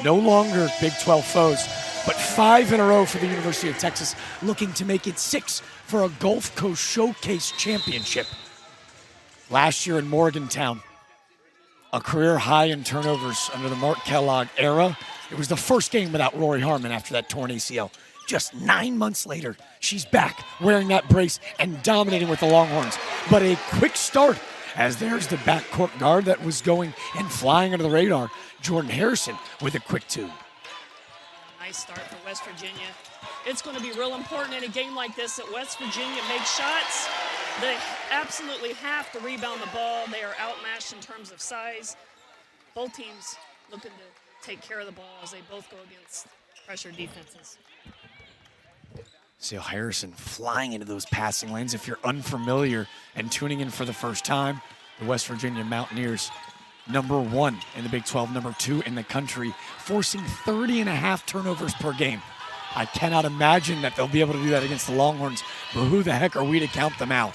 no longer Big 12 foes, but 5 in a row for the University of Texas, looking to make it 6 for a Gulf Coast Showcase championship. Last year in Morgantown, a career high in turnovers under the Mark Kellogg era. It was the first game without Rori Harmon after that torn ACL. Just 9 months later, she's back wearing that brace and dominating with the Longhorns. But a quick start, as there's the backcourt guard that was going and flying under the radar, Jordan Harrison with a quick 2. Nice start for West Virginia. It's going to be real important in a game like this that West Virginia makes shots. They absolutely have to rebound the ball. They are outmatched in terms of size. Both teams looking to take care of the ball as they both go against pressure defenses. See Harrison flying into those passing lanes. If you're unfamiliar and tuning in for the first time, the West Virginia Mountaineers, #1 in the Big 12, #2 in the country, forcing 30.5 turnovers per game. I cannot imagine that they'll be able to do that against the Longhorns, but who the heck are we to count them out?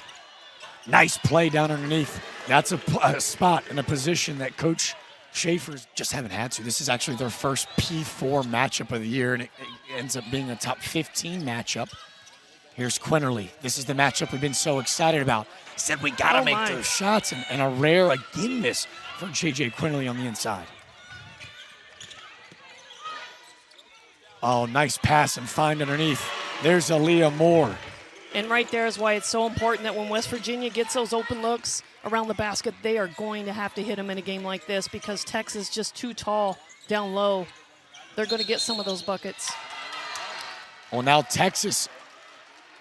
Nice play down underneath. That's a spot and a position that Coach Schaefer's just haven't had to. This is actually their first P4 matchup of the year, and it ends up being a top 15 matchup. Here's Quinterly. This is the matchup we've been so excited about. Said we got to make those shots, and a rare again miss for J.J. Quinterly on the inside. Oh, nice pass and find underneath. There's Aaliyah Moore. And right there is why it's so important that when West Virginia gets those open looks around the basket, they are going to have to hit them in a game like this because Texas is just too tall down low. They're going to get some of those buckets. Well, now Texas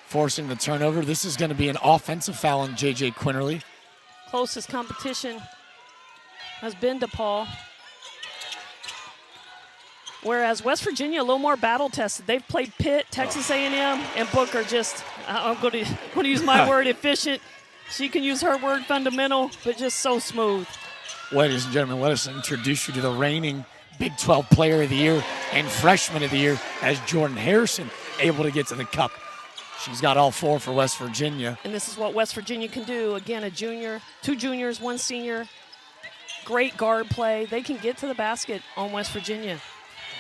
forcing the turnover. This is going to be an offensive foul on J.J. Quinterly. Closest competition has been DePaul. Whereas West Virginia, a little more battle tested. They've played Pitt, Texas A&M, and Booker just, I'm going to use my word, efficient. She can use her word, fundamental, but just so smooth. Ladies and gentlemen, let us introduce you to the reigning Big 12 Player of the Year and Freshman of the Year as Jordan Harrison able to get to the cup. She's got all 4 for West Virginia. And this is what West Virginia can do. Again, a junior, 2 juniors, 1 senior. Great guard play. They can get to the basket on West Virginia.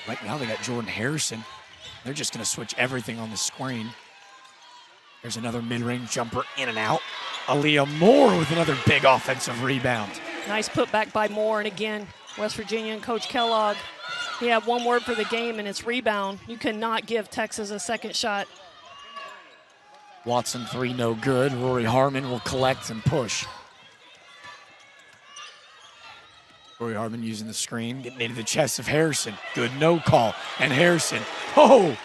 Right now they got Jordan Harrison. They're just going to switch everything on the screen. There's another mid-range jumper in and out. Aaliyah Moore with another big offensive rebound. Nice putback by Moore. And again, West Virginia and Coach Kellogg, he had one word for the game, and it's rebound. You cannot give Texas a second shot. Watson 3, no good. Rori Harmon will collect and push. Rori Harmon using the screen, getting into the chest of Harrison. Good no call. And Harrison, oh,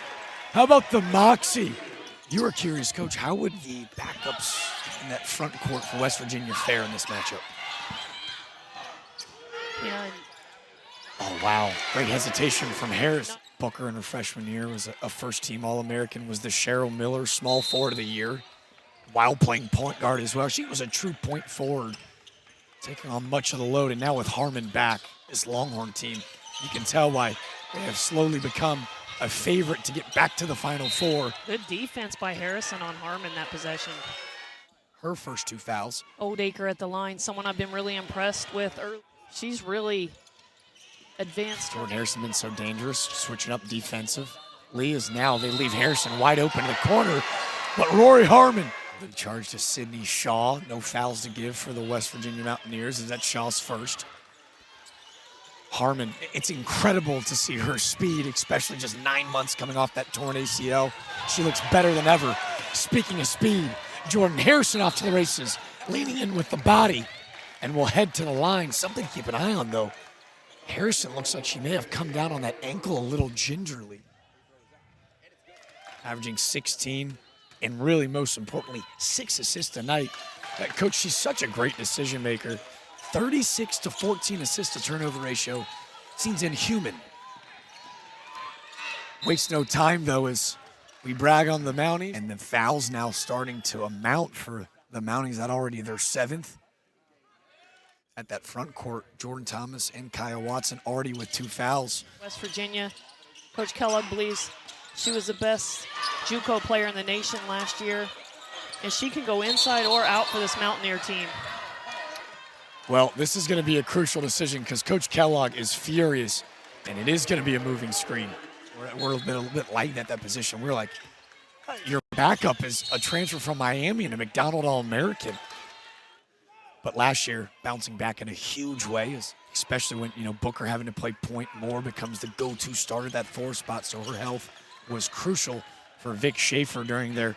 how about the moxie? You were curious, Coach, how would the backups in that front court for West Virginia fare in this matchup? Yeah. Oh, wow. Great hesitation from Harris. Booker in her freshman year was a first-team All-American, was the Cheryl Miller Small Forward of the Year, while playing point guard as well. She was a true point forward, taking on much of the load. And now with Harmon back, this Longhorn team, you can tell why they have slowly become a favorite to get back to the Final Four. Good defense by Harrison on Harmon that possession. Her first 2 fouls. Oldacre at the line, someone I've been really impressed with. She's really advanced. Jordan Harrison been so dangerous, switching up defensively as now they leave Harrison wide open in the corner. But Rori Harmon, the charge to Sydney Shaw. No fouls to give for the West Virginia Mountaineers as that's Shaw's first. Harmon, it's incredible to see her speed, especially just 9 months coming off that torn ACL. She looks better than ever. Speaking of speed, Jordan Harrison off to the races, leaning in with the body, and will head to the line. Something to keep an eye on, though. Harrison looks like she may have come down on that ankle a little gingerly. Averaging 16, and really, most importantly, 6 assists a night. Coach, she's such a great decision maker. 36 to 14 assist to turnover ratio seems inhuman. Wastes no time, though, as we brag on the Mounties. And the fouls now starting to amount for the Mounties at already their 7th. At that front court, Jordan Thomas and Kyle Watson already with 2 fouls. West Virginia, Coach Kellogg believes she was the best JUCO player in the nation last year, and she can go inside or out for this Mountaineer team. Well, this is going to be a crucial decision because Coach Kellogg is furious And it is going to be a moving screen. We're a little bit light at that position. We're like, your backup is a transfer from Miami and a McDonald All-American. But last year, bouncing back in a huge way, especially when, Booker having to play point more becomes the go-to starter at that 4 spot. So her health was crucial for Vic Schaefer during their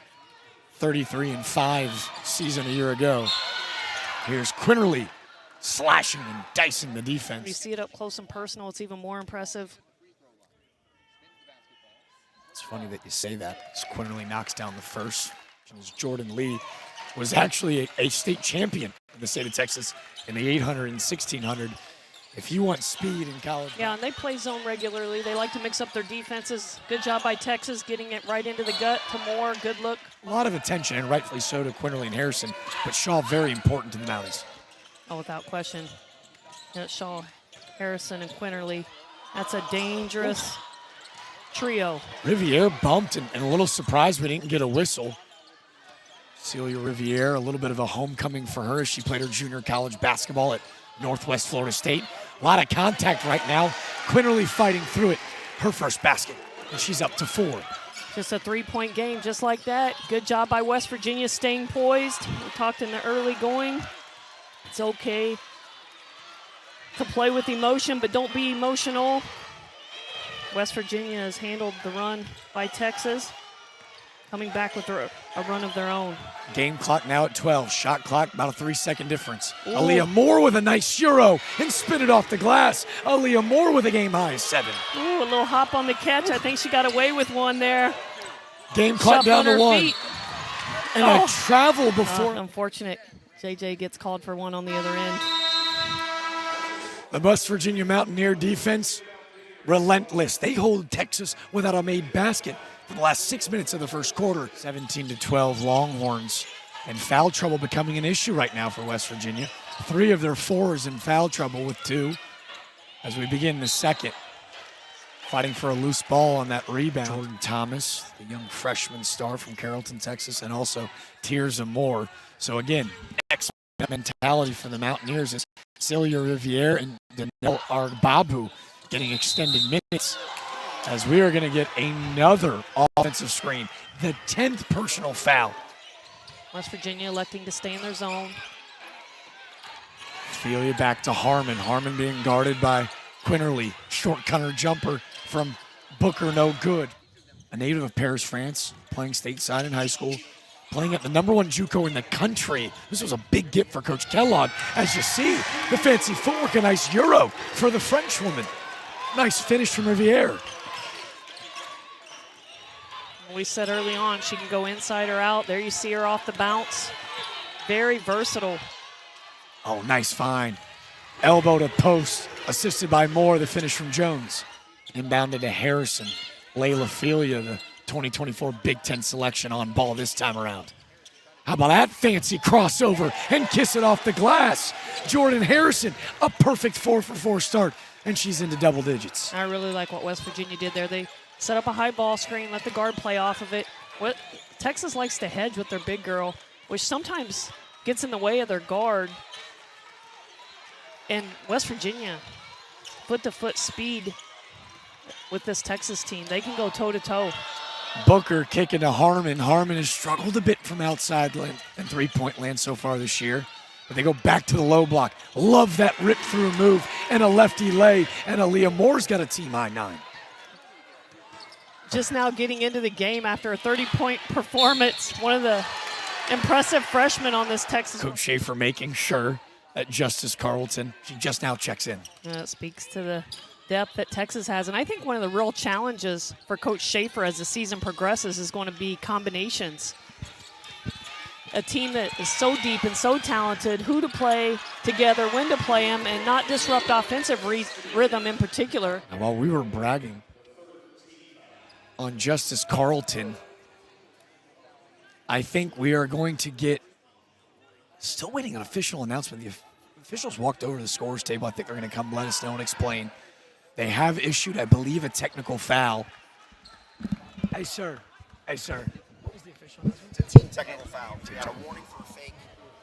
33-5 season a year ago. Here's Quinterly slashing and dicing the defense. You see it up close and personal, it's even more impressive. It's funny that you say that, as Quinterly knocks down the first. As Jordan Lee was actually a state champion in the state of Texas in the 800 and 1600. If you want speed in college. Yeah, and they play zone regularly. They like to mix up their defenses. Good job by Texas getting it right into the gut to Moore. Good look. A lot of attention, and rightfully so, to Quinterly and Harrison, but Shaw very important to the Mounties. Oh, without question. Shaw, Harrison, and Quinterly. That's a dangerous trio. Riviere bumped, and a little surprised we didn't get a whistle. Celia Riviere, a little bit of a homecoming for her as she played her junior college basketball at Northwest Florida State. A lot of contact right now. Quinterly fighting through it. Her first basket, and she's up to 4. Just a 3-point game, just like that. Good job by West Virginia staying poised. We talked in the early going. It's okay to play with emotion, but don't be emotional. West Virginia has handled the run by Texas, coming back with a run of their own. Game clock now at 12. Shot clock, about a 3-second difference. Ooh. Aaliyah Moore with a nice euro and spin it off the glass. Aaliyah Moore with a game-high 7. Ooh, a little hop on the catch. I think she got away with one there. Game clock down to 1. Feet. And a travel before. Unfortunate. JJ gets called for one on the other end. The West Virginia Mountaineer defense, relentless. They hold Texas without a made basket for the last 6 minutes of the first quarter. 17-12 Longhorns, and foul trouble becoming an issue right now for West Virginia. 3 of their 4 is in foul trouble with 2 as we begin the second. Fighting for a loose ball on that rebound. Jordan Thomas, the young freshman star from Carrollton, Texas, and also Tirza Moore. So again, X mentality for the Mountaineers is Celia Riviere and Danelle Arbabu getting extended minutes, as we are going to get another offensive screen, the 10th personal foul. West Virginia electing to stay in their zone. Ophelia back to Harmon. Harmon being guarded by Quinterly. Short cutter jumper from Booker, no good. A native of Paris, France, playing stateside in high school, playing at the #1 JUCO in the country. This was a big get for Coach Kellogg. As you see, the fancy footwork, a nice euro for the Frenchwoman. Nice finish from Riviere. We said early on she can go inside or out. There you see her off the bounce. Very versatile. Oh, nice find. Elbow to post, assisted by Moore, the finish from Jones. Inbounded to Harrison. Layla Felia, the 2024 Big Ten selection, on ball this time around. How about that fancy crossover and kiss it off the glass? Jordan Harrison, a perfect 4-for-4 start, and she's into double digits. I really like what West Virginia did there. They set up a high ball screen, let the guard play off of it. What Texas likes to hedge with their big girl, which sometimes gets in the way of their guard. And West Virginia, foot-to-foot speed with this Texas team. They can go toe-to-toe. Booker kicking to Harmon. Harmon has struggled a bit from outside and three-point land so far this year. But they go back to the low block. Love that rip-through move and a lefty lay. And Aaliyah Moore's got a team-high 9. Just now getting into the game after a 30-point performance. One of the impressive freshmen on this Texas. Coach Schaefer making sure that Justice Carlton, she just now checks in. It speaks to the depth that Texas has. And I think one of the real challenges for Coach Schaefer as the season progresses is going to be combinations. A team that is so deep and so talented, who to play together, when to play them, and not disrupt offensive rhythm in particular. And while we were bragging on Justice Carlton, I think we are going to get, still waiting on official announcement. The officials walked over to the scorer's table. I think they're going to come let us know and explain. They have issued, I believe, a technical foul. Hey, sir. Hey, sir. What was the official announcement? It's a team technical foul. So you got a warning for a fake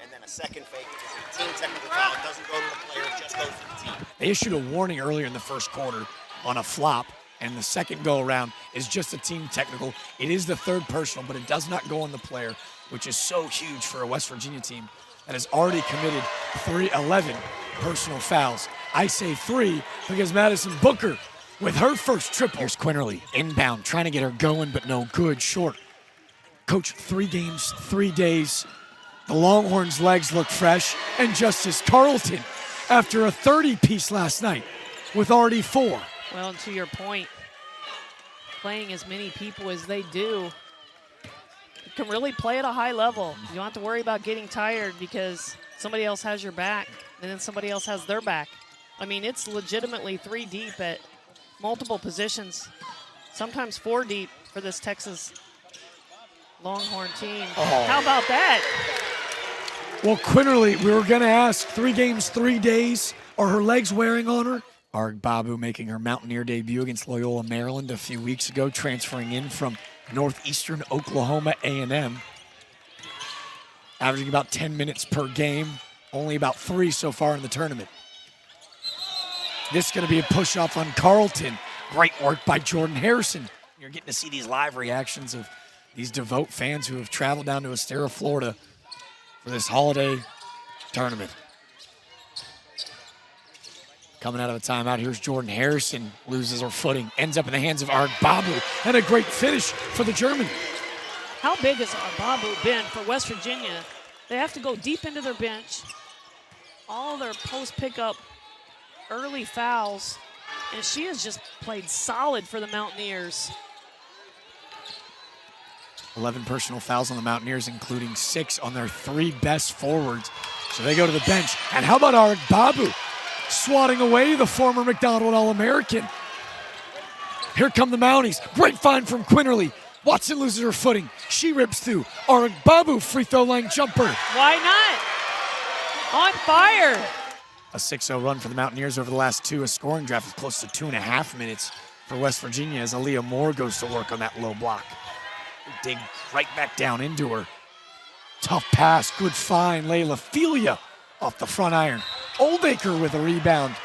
and then a second fake, which is a team technical foul. It doesn't go to the player, it just goes to the team. They issued a warning earlier in the first quarter. on a flop, and the second go-around is just a team technical. It is the third personal, but it does not go on the player, which is so huge for a West Virginia team that has already committed 11 personal fouls. I say 3 because Madison Booker, with her first triple. Here's Quinterly, inbound, trying to get her going, but no good, short. Coach, 3 games, 3 days. The Longhorns' legs look fresh, and Justice Carlton, after a 30-piece last night, with already 4. Well, and to your point, playing as many people as they do, you can really play at a high level. You don't have to worry about getting tired because somebody else has your back, and then somebody else has their back. I mean, it's legitimately 3 deep at multiple positions, sometimes 4 deep for this Texas Longhorn team. Oh. How about that? Well, Quinterly, we were going to ask, 3 games, 3 days. Are her legs wearing on her? Babu making her Mountaineer debut against Loyola, Maryland a few weeks ago, transferring in from Northeastern Oklahoma A&M. Averaging about 10 minutes per game, only about 3 so far in the tournament. This is going to be a push-off on Carlton. Great work by Jordan Harrison. You're getting to see these live reactions of these devout fans who have traveled down to ESTERO, Florida for this holiday tournament. Coming out of a timeout, here's Jordan Harrison, loses her footing, ends up in the hands of Babu, and a great finish for the German. How big has Babu been for West Virginia? They have to go deep into their bench. All their post-pickup early fouls, and she has just played solid for the Mountaineers. 11 personal fouls on the Mountaineers, including 6 on their 3 best forwards. So they go to the bench. And how about Babu swatting away the former McDonald All-American? Here come the Mounties. Great find from Quinterly. Watson loses her footing. She rips through. Babu free throw line jumper. Why not? On fire. A 6-0 run for the Mountaineers over the last 2. A scoring draft of close to 2.5 minutes for West Virginia as Aaliyah Moore goes to work on that low block. Dig right back down into her. Tough pass, good find. Layla Felia off the front iron. Oldacre with a rebound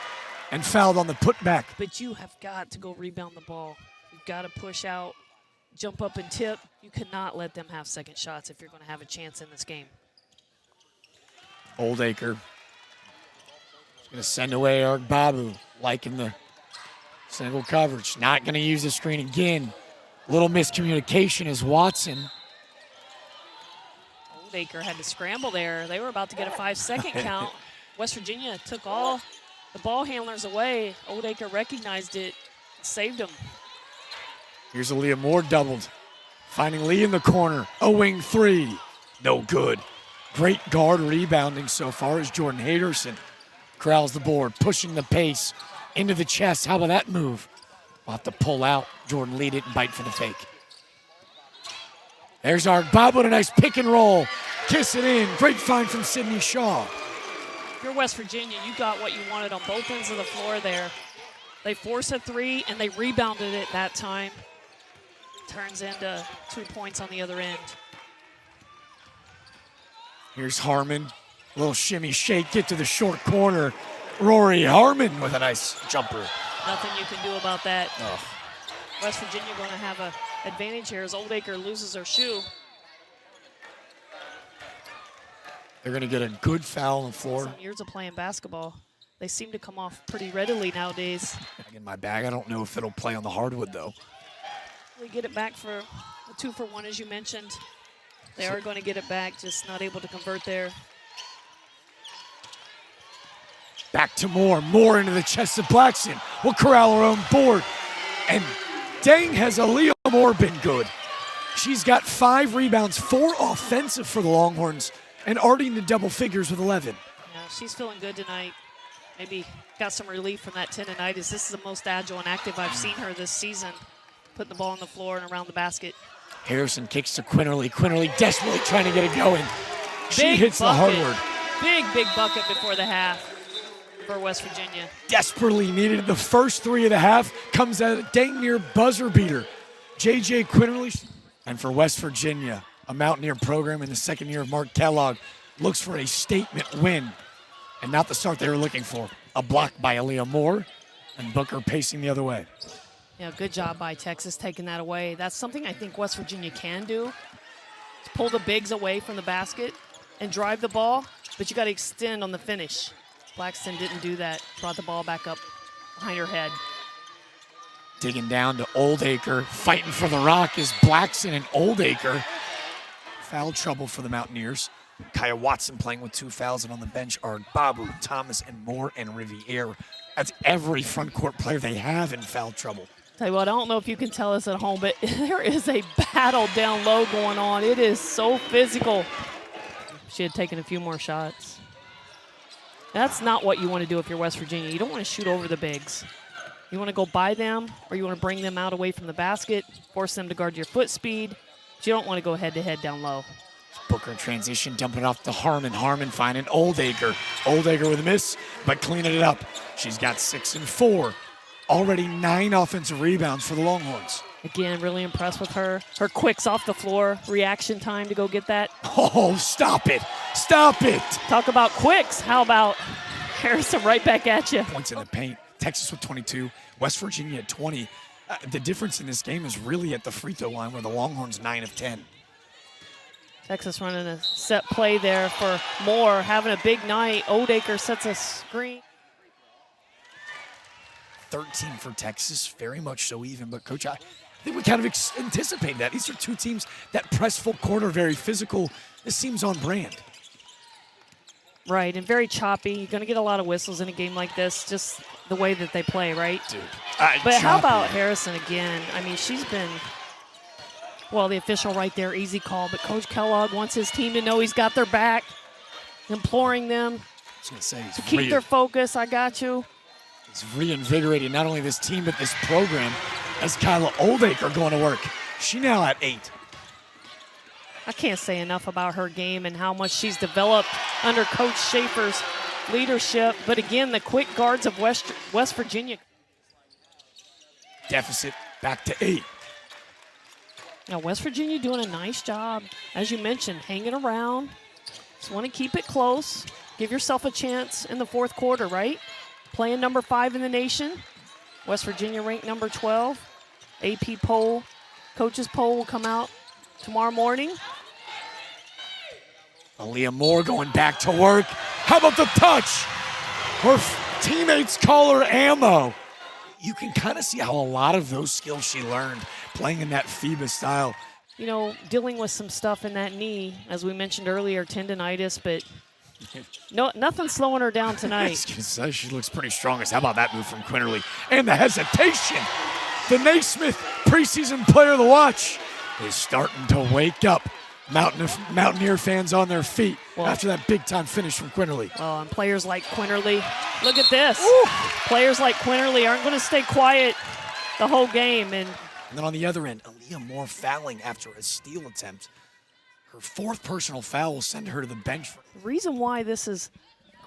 and fouled on the putback. But you have got to go rebound the ball. You've got to push out, jump up and tip. You cannot let them have second shots if you're going to have a chance in this game. Oldacre is going to send away Babu, liking the single coverage. Not going to use the screen again. Little miscommunication as Watson. Oldacre had to scramble there. They were about to get a 5-second count. West Virginia took all the ball handlers away. Oldacre recognized it, saved him. Here's Aaliyah Moore doubled. Finding Lee in the corner. A wing 3. No good. Great guard rebounding so far as Jordan Harrison corrals the board, pushing the pace into the chest. How about that move? We'll have to pull out. Jordan Lee didn't bite for the fake. There's Babu with a nice pick and roll. Kiss it in. Great find from Sydney Shaw. If you're West Virginia, you got what you wanted on both ends of the floor there. They forced a 3, and they rebounded it that time. Turns into 2 points on the other end. Here's Harmon. Little shimmy shake, get to the short corner. Rori Harmon with a nice jumper. Nothing you can do about that. Oh. West Virginia going to have an advantage here as Oldacre loses her shoe. They're going to get a good foul on the floor. Some years of playing basketball, they seem to come off pretty readily nowadays. Back in my bag. I don't know if it'll play on the hardwood, though. We get it back for a 2-for-1, as you mentioned. They are going to get it back, just not able to convert there. Back to Moore. Moore into the chest of Blackson. Will corral her own board. And dang, has Aaliyah Moore been good. She's got 5 rebounds, 4 offensive for the Longhorns, and already in the double figures with 11. Yeah, she's feeling good tonight. Maybe got some relief from that tendonitis. This is the most agile and active I've seen her this season, putting the ball on the floor and around the basket. Harrison kicks to Quinterly. Quinterly desperately trying to get it going. She Big hits bucket. the hardwood. Big bucket before the half for West Virginia. Desperately needed the first 3 of the half. Comes at a dang near buzzer beater. J.J. Quinterly. And for West Virginia, a Mountaineer program in the second year of Mark Kellogg, looks for a statement win. And not the start they were looking for. A block by Aaliyah Moore. And Booker pacing the other way. Yeah, good job by Texas taking that away. That's something I think West Virginia can do. Is pull the bigs away from the basket and drive the ball, but you got to extend on the finish. Blackston didn't do that. Brought the ball back up behind her head. Digging down to Oldacre. Fighting for the rock is Blackson and Oldacre. Foul trouble for the Mountaineers. Kaya Watson playing with 2 fouls, and on the bench are Babu, Thomas, and Moore, and Riviere. That's every front court player they have in foul trouble. Tell you what, I don't know if you can tell us at home, but there is a battle down low going on. It is so physical. She had taken a few more shots. That's not what you want to do if you're West Virginia. You don't want to shoot over the bigs. You want to go by them, or you want to bring them out away from the basket, force them to guard your foot speed. But you don't want to go head-to-head down low. Booker in transition, dumping it off to Harmon. Harmon finding Oldacre. Oldacre with a miss, but cleaning it up. She's got 6 and 4. Already 9 offensive rebounds for the Longhorns. Again, really impressed with her. Her quicks off the floor, reaction time to go get that. Oh, stop it. Stop it. Talk about quicks. How about Harrison right back at you? Points in the paint. Texas with 22, West Virginia at 20. The difference in this game is really at the free throw line where the Longhorns 9 of 10. Texas running a set play there for Moore, having a big night. Oldacre sets a screen. 13 for Texas, very much so even. But, Coach, I think we kind of anticipate that. These are 2 teams that press full court, are very physical. This seems on brand. Right, and very choppy. You're going to get a lot of whistles in a game like this, just the way that they play, right? Dude. But how about Harrison again? I mean, she's been, well, the official right there, easy call. But Coach Kellogg wants his team to know he's got their back, imploring them to keep their focus. I got you. It's reinvigorating not only this team, but this program as Kyla Oldacre going to work. She now at 8. I can't say enough about her game and how much she's developed under Coach Schaefer's leadership. But again, the quick guards of West Virginia. Deficit back to 8. Now, West Virginia doing a nice job, as you mentioned, hanging around. Just want to keep it close. Give yourself a chance in the fourth quarter, right? Playing number 5 in the nation. West Virginia ranked number 12. AP poll, coaches poll will come out tomorrow morning. Aaliyah Moore going back to work. How about the touch? Her teammates call her ammo. You can kind of see how a lot of those skills she learned playing in that FIBA style. You know, dealing with some stuff in that knee, as we mentioned earlier, tendonitis, but no, nothing's slowing her down tonight. I was going to say, she looks pretty strong. How about that move from Quinterly? And the hesitation. The Naismith preseason player of the watch is starting to wake up. Mountaineer fans on their feet after that big-time finish from Quinterly. Well, and players like Quinterly, look at this. Ooh. Players like Quinterly aren't going to stay quiet the whole game. And then on the other end, Aaliyah Moore fouling after a steal attempt. Her 4th personal foul will send her to the bench. The reason why this is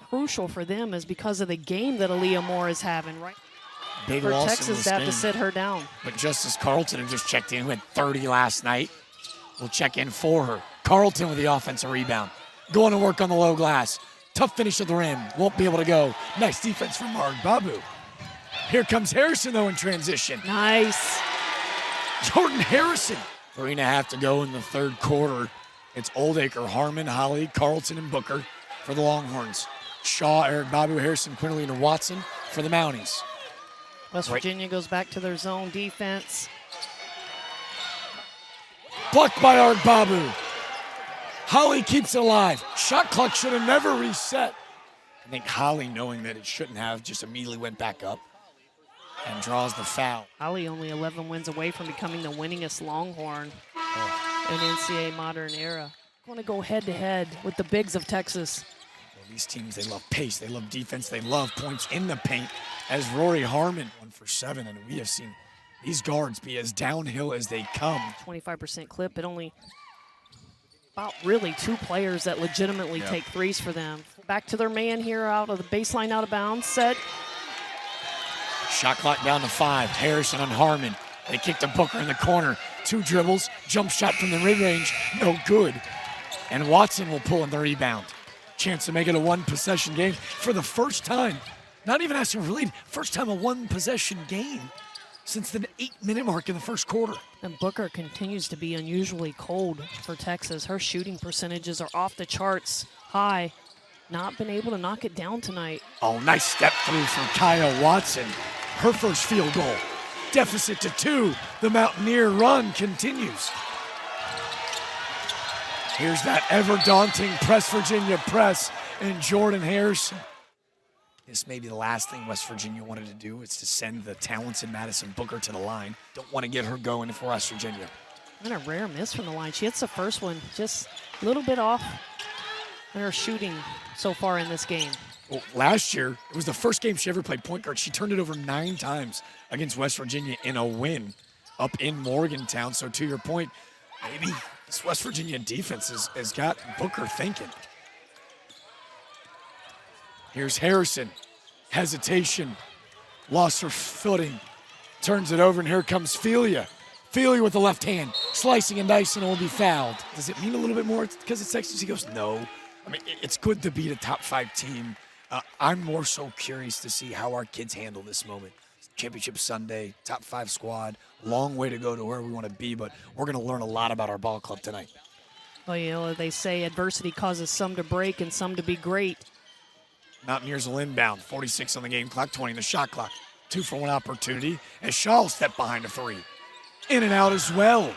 crucial for them is because of the game that Aaliyah Moore is having, right? Big for loss Texas to have to sit her down. But Justice Carlton had just checked in, who had 30 last night. We'll check in for her. Carlton with the offensive rebound. Going to work on the low glass. Tough finish at the rim. Won't be able to go. Nice defense from Mark Babu. Here comes Harrison, though, in transition. Nice. Jordan Harrison. 3.5 to go in the third quarter. It's Oldacre, Harmon, Holly, Carlton, and Booker for the Longhorns. Shaw, Eric, Babu, Harrison, Quinterly, and Watson for the Mounties. West Virginia goes back to their zone defense. Blocked by Art Babu. Holly keeps it alive. Shot clock should have never reset. I think Holly, knowing that it shouldn't have, just immediately went back up and draws the foul. Holly only 11 wins away from becoming the winningest Longhorn in NCAA modern era. I want to go head-to-head with the bigs of Texas. Well, these teams, they love pace, they love defense, they love points in the paint. As Rori Harmon, 1 for 7, and we have seen these guards be as downhill as they come. 25% clip, but only about really 2 players that legitimately take threes for them. Back to their man here out of the baseline, out of bounds, set. Shot clock down to 5. Harrison on Harmon. They kick to Booker in the corner. 2 dribbles, jump shot from the mid-range, no good. And Watson will pull in the rebound. Chance to make it a 1-possession game for the first time Not even asking for a lead. First time a one-possession game since the 8-minute mark in the first quarter. And Booker continues to be unusually cold for Texas. Her shooting percentages are off the charts high. Not been able to knock it down tonight. Oh, nice step through from Kyle Watson. Her first field goal. Deficit to 2. The Mountaineer run continues. Here's that ever-daunting Press Virginia press and Jordan Harrison. This may be the last thing West Virginia wanted to do, is to send the talented Madison Booker to the line. Don't want to get her going for West Virginia. And a rare miss from the line. She hits the first one just a little bit off in her shooting so far in this game. Well, last year, it was the first game she ever played point guard. She turned it over 9 times against West Virginia in a win up in Morgantown. So to your point, maybe this West Virginia defense has got Booker thinking. Here's Harrison. Hesitation. Lost her footing. Turns it over, and here comes Felia. Felia with the left hand. Slicing and dicing and will be fouled. Does it mean a little bit more because it's Texas? He goes, no. I mean, it's good to beat a top 5 team. I'm more so curious to see how our kids handle this moment. Championship Sunday, top 5 squad. Long way to go to where we want to be, but we're going to learn a lot about our ball club tonight. Well, you know, they say adversity causes some to break and some to be great. Mountaineers will inbound. 46 on the game clock, 20 on the shot clock. 2 for 1 opportunity as Shaw will step behind a 3. In and out as well.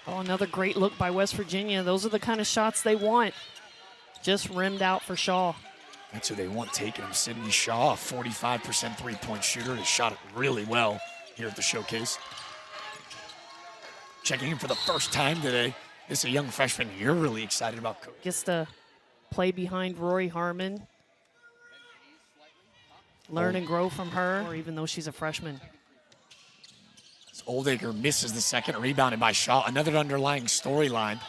Oh, another great look by West Virginia. Those are the kind of shots they want. Just rimmed out for Shaw. That's who they want taking him. Sydney Shaw, a 45% three-point shooter. He shot it really well here at the showcase. Checking in for the first time today. This is a young freshman you're really excited about. Gets to play behind Rori Harmon. Learn and grow from her, or even though she's a freshman. Oldacre misses the second, rebounded by Shaw. Another underlying storyline.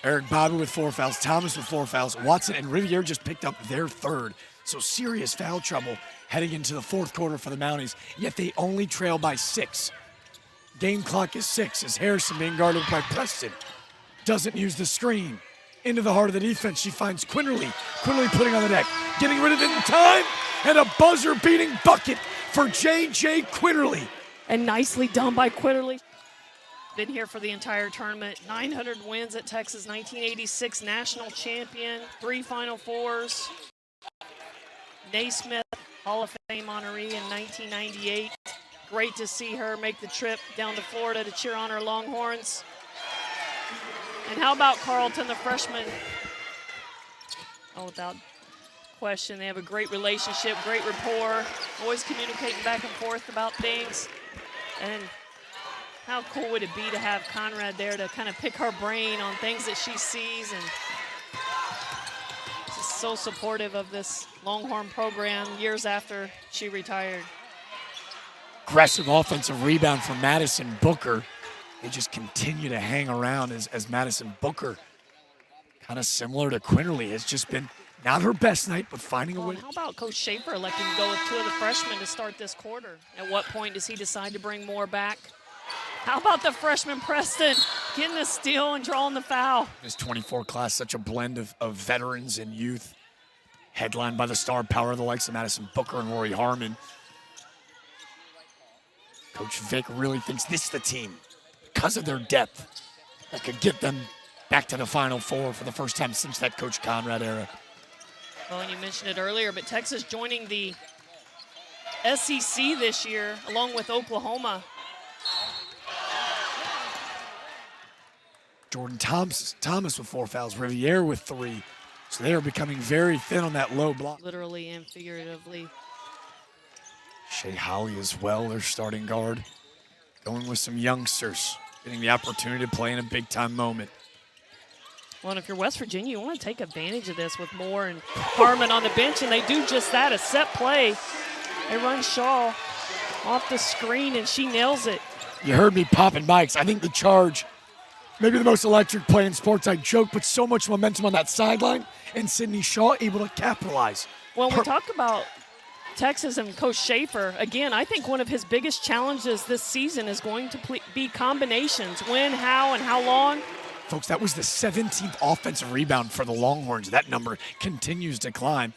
Eric Bobby with 4 fouls, Thomas with 4 fouls. Watson and Riviere just picked up their 3rd. So serious foul trouble heading into the 4th quarter for the Mounties, yet they only trail by 6. Game clock is 6 as Harrison being guarded by Preston. Doesn't use the screen. Into the heart of the defense, she finds Quinterly. Quinterly putting on the deck, getting rid of it in time, and a buzzer-beating bucket for J.J. Quinterly. And nicely done by Quinterly. Been here for the entire tournament. 900 wins at Texas, 1986 national champion, 3 Final Fours. Naismith, Hall of Fame honoree in 1998. Great to see her make the trip down to Florida to cheer on her Longhorns. And how about Carlton, the freshman? Oh, without question, they have a great relationship, great rapport, always communicating back and forth about things. And how cool would it be to have Conrad there to kind of pick her brain on things that she sees, and just so supportive of this Longhorn program years after she retired. Aggressive offensive rebound from Madison Booker. They just continue to hang around as Madison Booker, kind of similar to Quinterly, has just been not her best night, but finding a way. How about Coach Schaefer electing to go with 2 of the freshmen to start this quarter? At what point does he decide to bring more back? How about the freshman Preston getting the steal and drawing the foul? This 24 class, such a blend of veterans and youth, headlined by the star power of the likes of Madison Booker and Rori Harmon. Coach Vic really thinks this is the team, because of their depth, that could get them back to the Final Four for the first time since that Coach Conrad era. Well, and you mentioned it earlier, but Texas joining the SEC this year, along with Oklahoma. Jordan Thomas with 4 fouls, Riviere with 3. So they are becoming very thin on that low block. Literally and figuratively. Shea Holley as well, their starting guard. Going with some youngsters, getting the opportunity to play in a big-time moment. Well, and if you're West Virginia, you want to take advantage of this with Moore and Harmon on the bench, and they do just that, a set play. They run Shaw off the screen, and she nails it. You heard me popping mics. I think the charge, maybe the most electric play in sports. I joke, but so much momentum on that sideline, and Sydney Shaw able to capitalize. When we talk about Texas and Coach Schaefer, again, I think one of his biggest challenges this season is going to be combinations. When, how, and how long. Folks, that was the 17th offensive rebound for the Longhorns. That number continues to climb.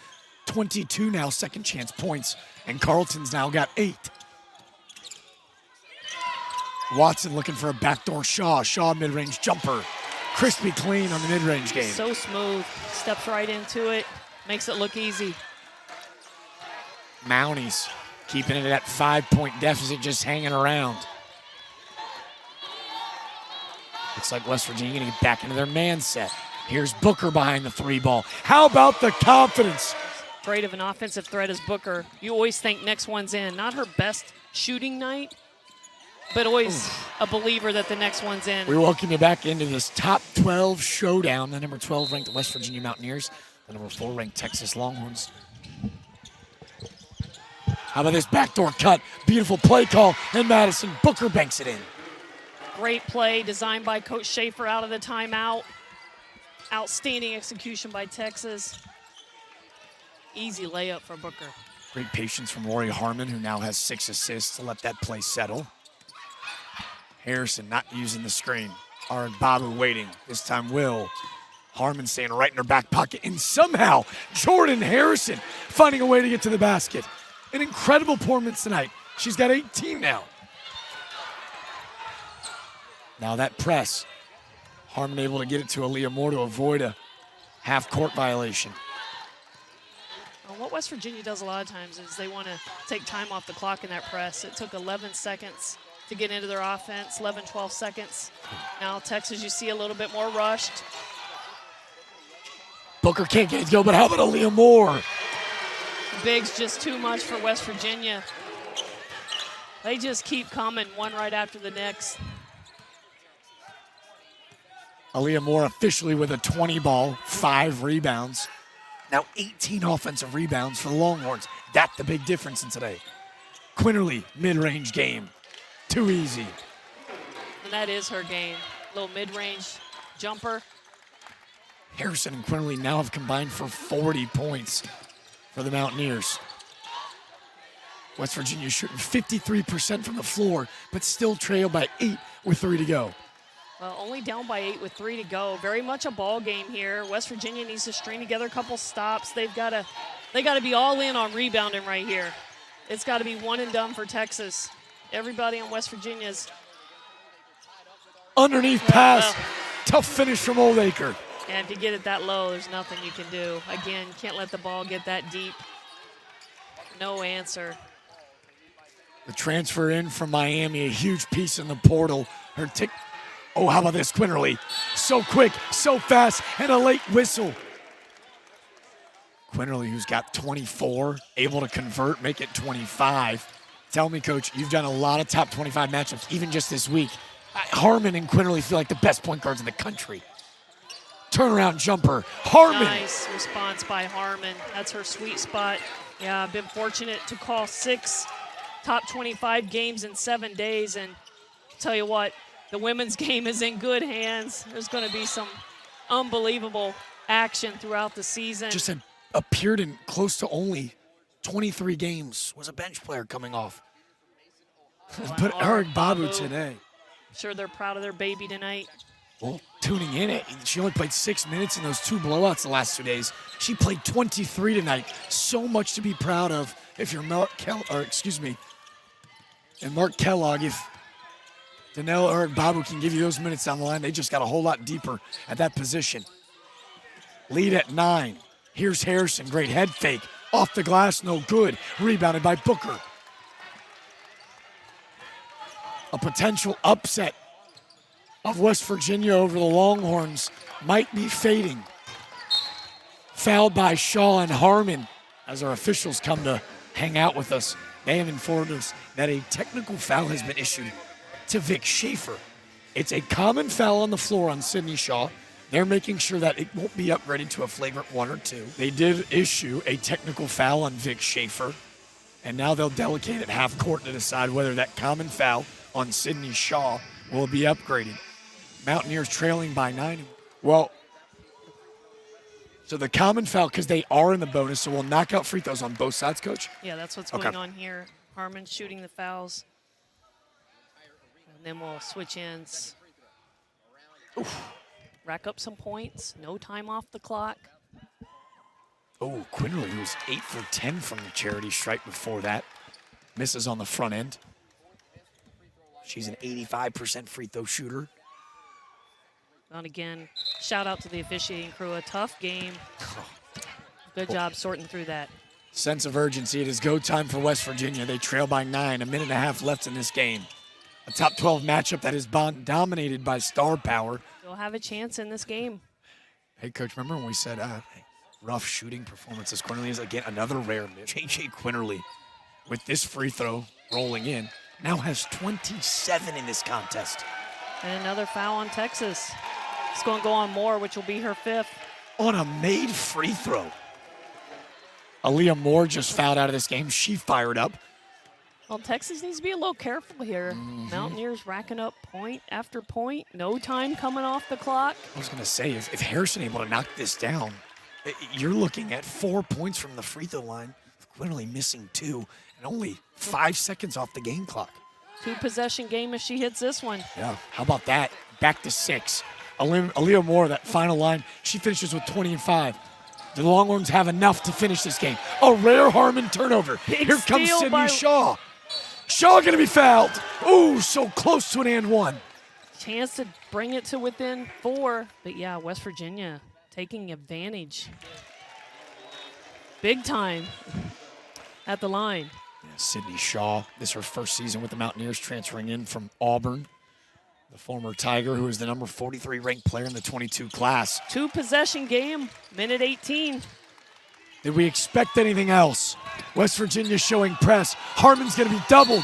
22 now second chance points, and Carlton's now got 8. Watson looking for a backdoor Shaw. Shaw mid-range jumper. Crispy clean on the mid-range game. So smooth. Steps right into it. Makes it look easy. Mounties keeping it at 5-point deficit, just hanging around. Looks like West Virginia going to get back into their man set. Here's Booker behind the 3 ball. How about the confidence? Great of an offensive threat as Booker. You always think next one's in. Not her best shooting night, but always a believer that the next one's in. We welcome you back into this top 12 showdown. The number 12 ranked West Virginia Mountaineers, the number 4 ranked Texas Longhorns. How about this backdoor cut? Beautiful play call, and Madison Booker banks it in. Great play designed by Coach Schaefer out of the timeout. Outstanding execution by Texas. Easy layup for Booker. Great patience from Rori Harmon, who now has 6 assists to let that play settle. Harrison not using the screen. Babu waiting. This time Will. Harmon staying right in her back pocket, and somehow Jordan Harrison finding a way to get to the basket. An incredible performance tonight. She's got 18 now. Now that press. Harmon able to get it to Aaliyah Moore to avoid a half-court violation. Well, what West Virginia does a lot of times is they want to take time off the clock in that press. It took 11 seconds to get into their offense, 11, 12 seconds. Now Texas, you see a little bit more rushed. Booker can't get it to go, but how about Aaliyah Moore? Big's just too much for West Virginia. They just keep coming, one right after the next. Aaliyah Moore officially with a 20 ball, 5 rebounds. Now 18 offensive rebounds for the Longhorns. That's the big difference in today. Quinterly, mid-range game. Too easy. And that is her game. Little mid-range jumper. Harrison and Quinterly now have combined for 40 points for the Mountaineers. West Virginia shooting 53% from the floor, but still trail by 8 with 3 to go. Well, only down by 8 with 3 to go. Very much a ball game here. West Virginia needs to string together a couple stops. They got to be all in on rebounding right here. It's got to be one and done for Texas. Everybody on West Virginia's underneath pass. Tough finish from Oldacre. And if you get it that low, there's nothing you can do. Again, can't let the ball get that deep. No answer. The transfer in from Miami, a huge piece in the portal. Oh, how about this, Quinterly? So quick, so fast, and a late whistle. Quinterly, who's got 24, able to convert, make it 25. Tell me, Coach, you've done a lot of top 25 matchups, even just this week. Harmon and Quinterly feel like the best point guards in the country. Turnaround jumper, Harmon. Nice response by Harmon. That's her sweet spot. Yeah, I've been fortunate to call 6 top 25 games in 7 days, and tell you what, the women's game is in good hands. There's going to be some unbelievable action throughout the season. Just appeared in close to only 23 games. Was a bench player coming off. But Eric Babu today. Sure they're proud of their baby tonight. Well, tuning in, she only played 6 minutes in those 2 blowouts the last 2 days. She played 23 tonight. So much to be proud of. If you're Mark Kellogg, if Danelle or Babu can give you those minutes down the line, they just got a whole lot deeper at that position. Lead at 9. Here's Harrison, great head fake. Off the glass, no good. Rebounded by Booker. A potential upset of West Virginia over the Longhorns might be fading. Fouled by Shaw and Harmon as our officials come to hang out with us. They have informed us that a technical foul has been issued to Vic Schaefer. It's a common foul on the floor on Sydney Shaw. They're making sure that it won't be upgraded to a flagrant 1 or 2. They did issue a technical foul on Vic Schaefer, and now they'll delegate at half court to decide whether that common foul on Sydney Shaw will be upgraded. Mountaineers trailing by 9. Well, so the common foul, because they are in the bonus, so we'll knock out free throws on both sides, Coach? Yeah, that's what's going on here. Harmon shooting the fouls. And then we'll switch ends. Oof. Rack up some points. No time off the clock. Oh, Quinterly, who was 8 for 10 from the charity stripe before that. Misses on the front end. She's an 85% free throw shooter. And again, shout out to the officiating crew. A tough game. Good job sorting through that. Sense of urgency. It is go time for West Virginia. They trail by 9, a minute and a half left in this game. A top 12 matchup that is dominated by star power. They'll have a chance in this game. Hey, Coach, remember when we said rough shooting performances? Quinterly is, again, another rare miss. J.J. Quinterly, with this free throw rolling in, now has 27 in this contest. And another foul on Texas. It's going to go on Moore, which will be her 5th. On a made free throw. Aaliyah Moore just fouled out of this game. She fired up. Well, Texas needs to be a little careful here. Mountaineers racking up point after point. No time coming off the clock. I was going to say, if Harrison able to knock this down, you're looking at 4 points from the free throw line. Quinterly missing 2 and only 5 seconds off the game clock. 2-possession game if she hits this one. Yeah, how about that? Back to 6. Aaliyah Moore, that final line, she finishes with 20 and 5. The Longhorns have enough to finish this game. A rare Harmon turnover. Big Here comes steal Sydney by Shaw. Shaw going to be fouled. Ooh, so close to an and 1. Chance to bring it to within 4. But yeah, West Virginia taking advantage. Big time at the line. Yeah, Sydney Shaw, this is her first season with the Mountaineers, transferring in from Auburn. The former Tiger, who is the number 43 ranked player in the 22 class. 2-possession game, minute 18. Did we expect anything else? West Virginia showing press. Harmon's going to be doubled.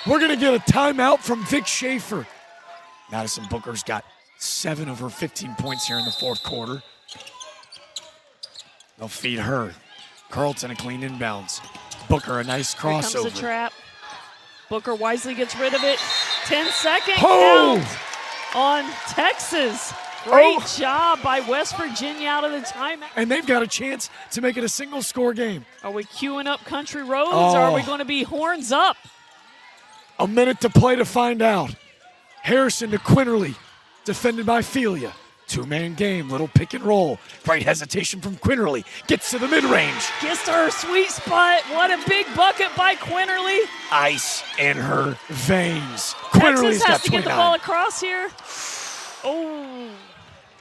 We're going to get a timeout from Vic Schaefer. Madison Booker's got 7 of her 15 points here in the fourth quarter. They'll feed her. Carlton a clean inbounds. Booker a nice crossover. Here comes the trap. Booker wisely gets rid of it. 10-second Oh! count on Texas. Great job by West Virginia out of the timeout. And they've got a chance to make it a single-score game. Are we queuing up country roads or are we going to be horns up? A minute to play to find out. Harrison to Quinterly, defended by Felia. 2-man game, little pick and roll. Great hesitation from Quinterly. Gets to the mid-range. Gets to her sweet spot. What a big bucket by Quinterly. Ice in her veins. Texas Quinterly's has got to 29. get the ball across here. Oh.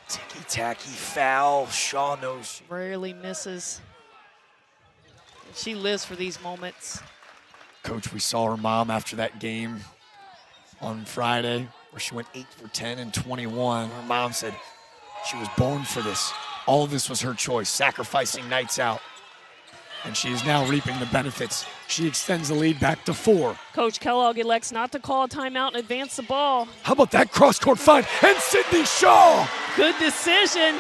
Ticky-tacky foul. Shaw knows. Rarely misses. She lives for these moments. Coach, we saw her mom after that game on Friday where she went 8 for 10 and 21. Her mom said she was born for this. All of this was her choice, sacrificing nights out. And she is now reaping the benefits. She extends the lead back to 4. Coach Kellogg elects not to call a timeout and advance the ball. How about that cross-court find? And Sydney Shaw! Good decision.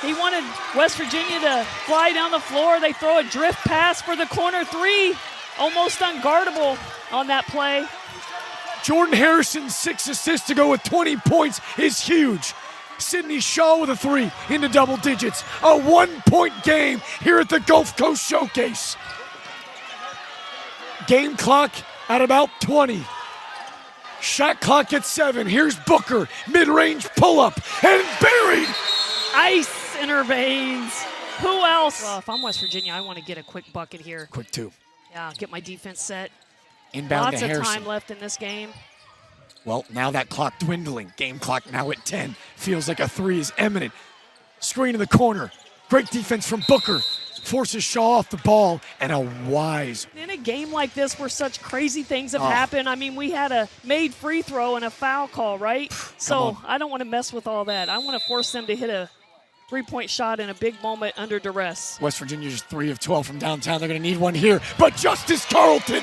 He wanted West Virginia to fly down the floor. They throw a drift pass for the corner 3. Almost unguardable on that play. Jordan Harrison's 6 assists to go with 20 points is huge. Sydney Shaw with a 3 into double digits. A 1-point game here at the Gulf Coast Showcase. Game clock at about 20. Shot clock at 7. Here's Booker. Mid-range pull-up and buried. Ice in her veins. Who else? Well, if I'm West Virginia, I want to get a quick bucket here. Quick 2. Yeah, get my defense set. Inbound Lots to of Harrison. time left in this game. Well, now that clock dwindling. Game clock now at 10. Feels like a 3 is imminent. Screen in the corner. Great defense from Booker. Forces Shaw off the ball, and a wise. In a game like this where such crazy things have happened, I mean, we had a made free throw and a foul call, right? So I don't want to mess with all that. I want to force them to hit a 3-point shot in a big moment under duress. West Virginia's 3 of 12 from downtown. They're going to need one here. But Justice Carlton,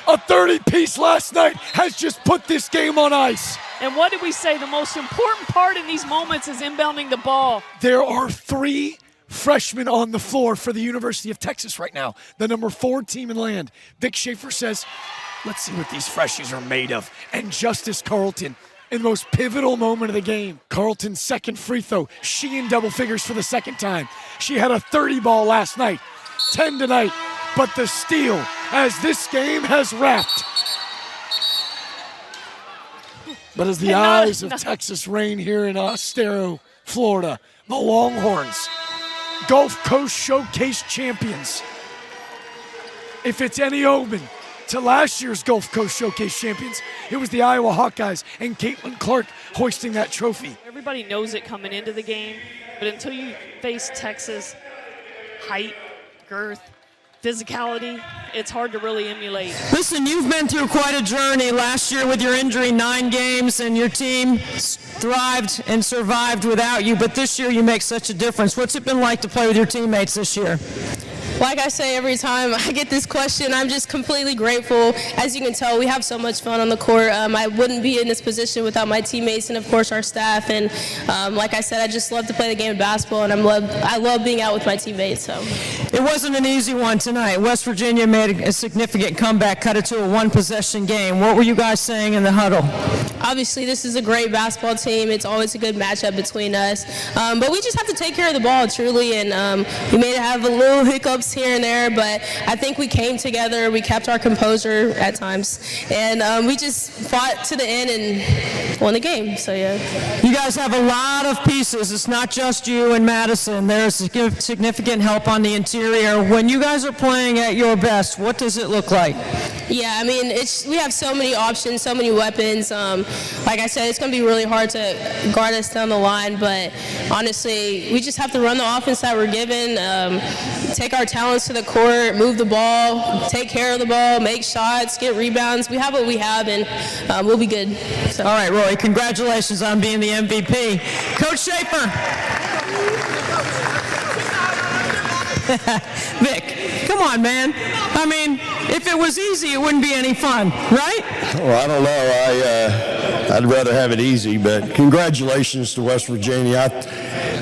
a 30-piece last night, has just put this game on ice. And what did we say? The most important part in these moments is inbounding the ball. There are 3 freshmen on the floor for the University of Texas right now, the number 4 team in land. Vic Schaefer says, let's see what these freshies are made of. And Justice Carlton, in the most pivotal moment of the game, Carlton's second free throw, she in double figures for the second time. She had a 30 ball last night, 10 tonight, but the steal as this game has wrapped. But as the eyes of Texas reign here in ESTERO, Florida, the Longhorns Gulf Coast Showcase champions. If it's any omen to last year's Gulf Coast Showcase champions, it was the Iowa Hawkeyes and Caitlin Clark hoisting that trophy. Everybody knows it coming into the game, but until you face Texas, height, girth, physicality, it's hard to really emulate. Listen, you've been through quite a journey last year with your injury, 9 games, and your team thrived and survived without you, but this year you make such a difference. What's it been like to play with your teammates this year? Like I say every time I get this question, I'm just completely grateful. As you can tell, we have so much fun on the court. I wouldn't be in this position without my teammates and, of course, our staff. And like I said, I just love to play the game of basketball, and I love being out with my teammates. So it wasn't an easy one tonight. West Virginia made a significant comeback, cut it to a 1-possession game. What were you guys saying in the huddle? Obviously, this is a great basketball team. It's always a good matchup between us. But we just have to take care of the ball, truly. And we may have a little hiccups here and there, but I think we came together. We kept our composure at times, and we just fought to the end and won the game. So yeah. You guys have a lot of pieces. It's not just you and Madison. There's significant help on the interior. When you guys are playing at your best, what does it look like? Yeah, I mean, we have so many options, so many weapons. Like I said, it's going to be really hard to guard us down the line, but honestly, we just have to run the offense that we're given, take our talents to the court, move the ball, take care of the ball, make shots, get rebounds. We have what we have, and we'll be good. So. All right, Rory, congratulations on being the MVP. Coach Schaefer. Vic, come on, man. I mean, if it was easy, it wouldn't be any fun, right? Well, I don't know. I'd rather have it easy, but congratulations to West Virginia.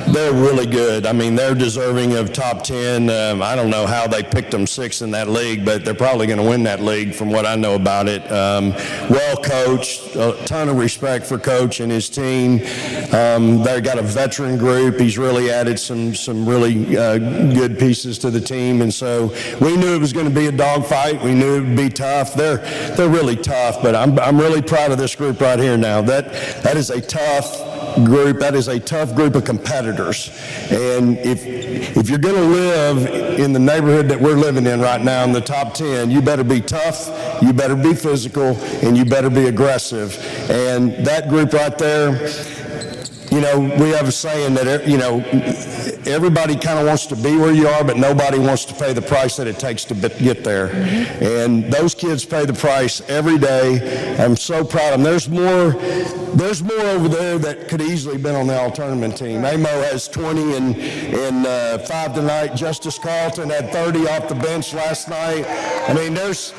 They're really good. I mean, they're deserving of top 10. I don't know how they picked them 6th in that league, but they're probably going to win that league from what I know about it. Well coached, a ton of respect for Coach and his team. They've got a veteran group. He's really added some really good pieces to the team, and so we knew it was going to be a dogfight. We knew it would be tough. They're really tough, but I'm really proud of this group right here now. That is a tough group. That is a tough group of competitors. And if you're going to live in the neighborhood that we're living in right now in the top 10, you better be tough, you better be physical, and you better be aggressive. And that group right there, you know, we have a saying that, you know, everybody kind of wants to be where you are, but nobody wants to pay the price that it takes to get there. And those kids pay the price every day. I'm so proud of them. There's more over there that could easily been on the all-tournament team. Amo has 20 and 5 tonight. Justice Carlton had 30 off the bench last night. I mean, there's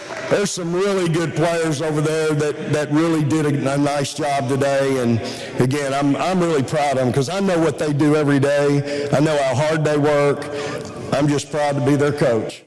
some really good players over there that really did a nice job today. And again, I'm really proud of them because I know what they do every day. I know how hard they work. I'm just proud to be their coach.